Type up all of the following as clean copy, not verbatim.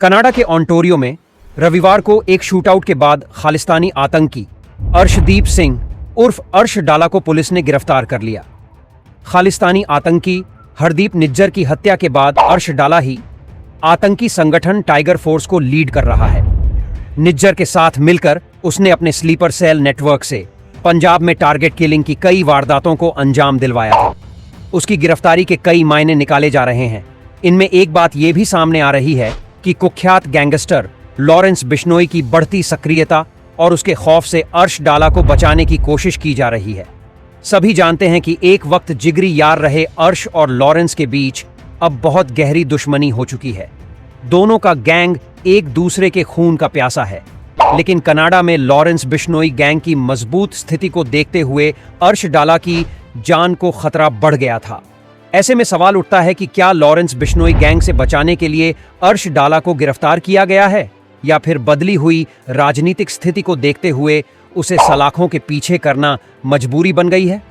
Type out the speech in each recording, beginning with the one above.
Canada के Ontario में रविवार को एक शूटआउट के बाद खालिस्तानी आतंकी अर्शदीप सिंह उर्फ अर्श डाला को पुलिस ने गिरफ्तार कर लिया। खालिस्तानी आतंकी हरदीप निज्जर की हत्या के बाद अर्श डाला ही आतंकी संगठन टाइगर फोर्स को लीड कर रहा है। निज्जर के साथ मिलकर उसने अपने स्लीपर सेल नेटवर्क से पंजाब में टारगेट किलिंग की कई वारदातों को अंजाम दिलवाया था। उसकी गिरफ्तारी के कई मायने निकाले जा रहे हैं। इनमें एक बात यह भी सामने आ रही है कि कुख्यात गैंगस्टर लॉरेंस बिश्नोई की बढ़ती सक्रियता और उसके खौफ से अर्श डाला को बचाने की कोशिश की जा रही है। सभी जानते हैं कि एक वक्त जिगरी यार रहे अर्श और लॉरेंस के बीच अब बहुत गहरी दुश्मनी हो चुकी है। दोनों का गैंग एक दूसरे के खून का प्यासा है। लेकिन कनाडा में लॉरेंस बिश्नोई गैंग की मजबूत स्थिति को देखते हुए अर्श डाला की जान को खतरा बढ़ गया था। ऐसे में सवाल उठता है कि क्या लॉरेंस बिश्नोई गैंग से बचाने के लिए अर्श डाला को गिरफ्तार किया गया है या फिर बदली हुई राजनीतिक स्थिति को देखते हुए उसे सलाखों के पीछे करना मजबूरी बन गई है।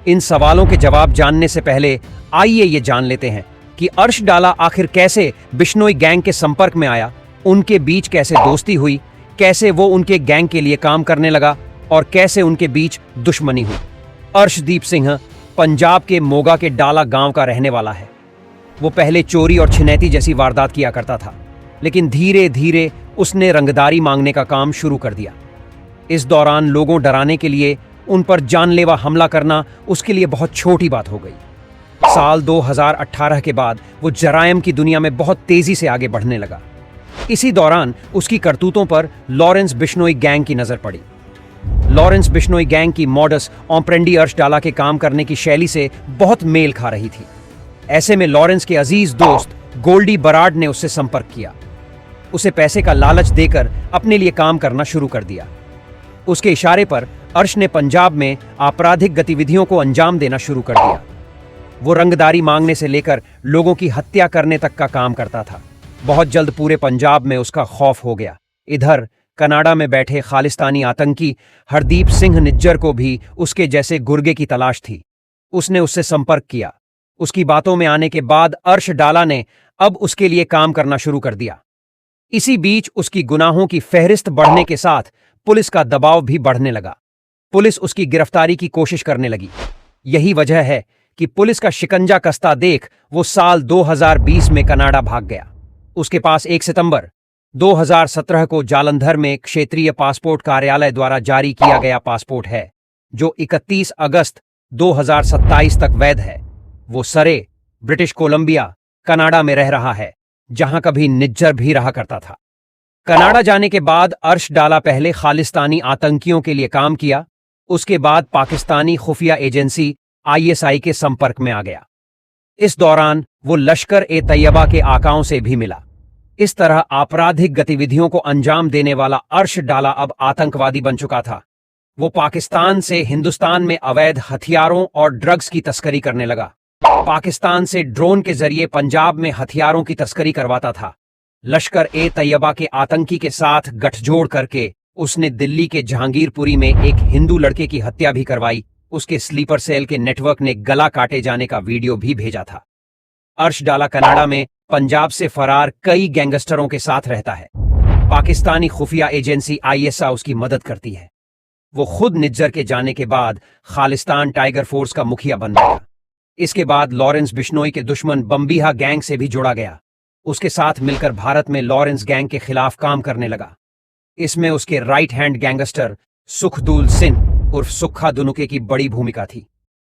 इन सवालों के जवाब जानने से पहले आइए ये जान लेते हैं कि अर्श डाला आखिर कैसे बिश्नोई गैंग के संपर्क में आया, उनके बीच कैसे दोस्ती हुई, कैसे वो उनके गैंग के लिए काम करने लगा और कैसे उनके बीच दुश्मनी हुई। अर्शदीप सिंह पंजाब के मोगा के डाला गांव का रहने वाला है। वो पहले चोरी और छिनैती जैसी वारदात किया करता था, लेकिन धीरे धीरे उसने रंगदारी मांगने का काम शुरू कर दिया। इस दौरान लोगों डराने के लिए उन पर जानलेवा हमला करना उसके लिए बहुत छोटी बात हो गई। साल 2018 के बाद वो जरायम की दुनिया में बहुत तेजी से आगे बढ़ने लगा। इसी दौरान उसकी करतूतों पर लॉरेंस बिश्नोई गैंग की नजर पड़ी। लॉरेंस बिश्नोई गैंग की मॉडस ऑपरेंडी अर्श डाला के काम करने की शैली से बहुत मेल खा रही थी। ऐसे में लॉरेंस के अजीज दोस्त गोल्डी बराड ने उससे संपर्क किया। उसे पैसे का लालच देकर अपने लिए काम करना शुरू कर दिया। उसके इशारे पर अर्श ने पंजाब में आपराधिक गतिविधियों को अंजाम देना शुरू कर दिया। वो रंगदारी मांगने से लेकर लोगों की हत्या करने तक का काम करता था। बहुत जल्द पूरे पंजाब में उसका खौफ हो गया। इधर कनाडा में बैठे खालिस्तानी आतंकी हरदीप सिंह निज्जर को भी उसके जैसे गुर्गे की तलाश थी। उसने उससे संपर्क किया। उसकी बातों में आने के बाद अर्श डाला ने अब उसके लिए काम करना शुरू कर दिया। इसी बीच उसकी गुनाहों की फहरिस्त बढ़ने के साथ पुलिस का दबाव भी बढ़ने लगा। पुलिस उसकी गिरफ्तारी की कोशिश करने लगी। यही वजह है कि पुलिस का शिकंजा कसता देख वो साल 2020 में कनाडा भाग गया। उसके पास 1 सितंबर 2017 को जालंधर में क्षेत्रीय पासपोर्ट कार्यालय द्वारा जारी किया गया पासपोर्ट है, जो 31 अगस्त 2027 तक वैध है। वो सरे, ब्रिटिश कोलंबिया, कनाडा में रह रहा है, जहां कभी निज्जर भी रहा करता था। कनाडा जाने के बाद अर्श डाला पहले खालिस्तानी आतंकियों के लिए काम किया। उसके बाद पाकिस्तानी खुफिया एजेंसी ISI के संपर्क में आ गया। इस दौरान वो लश्कर ए तैयबा के आकाओं से भी मिला। इस तरह आपराधिक गतिविधियों को अंजाम देने वाला अर्श डाला अब आतंकवादी बन चुका था। वो पाकिस्तान से हिंदुस्तान में अवैध हथियारों और ड्रग्स की तस्करी करने लगा। पाकिस्तान से ड्रोन के जरिए पंजाब में हथियारों की तस्करी करवाता था। लश्कर ए तैयबा के आतंकी के साथ गठजोड़ करके उसने दिल्ली के जहांगीरपुरी में एक हिंदू लड़के की हत्या भी करवाई। उसके स्लीपर सेल के नेटवर्क ने गला काटे जाने का वीडियो भी भेजा था। अर्श डाला कनाडा में पंजाब से फरार कई गैंगस्टरों के साथ रहता है। पाकिस्तानी खुफिया एजेंसी ISI उसकी मदद करती है। वो खुद निज्जर के जाने के बाद खालिस्तान टाइगर फोर्स का मुखिया बन गया। इसके बाद लॉरेंस बिश्नोई के दुश्मन बम्बीहा गैंग से भी जुड़ा गया। उसके साथ मिलकर भारत में लॉरेंस गैंग के खिलाफ काम करने लगा। इसमें उसके right hand gangster Sukhdool Singh उर्फ सुक्खा दुनुके की बड़ी भूमिका थी।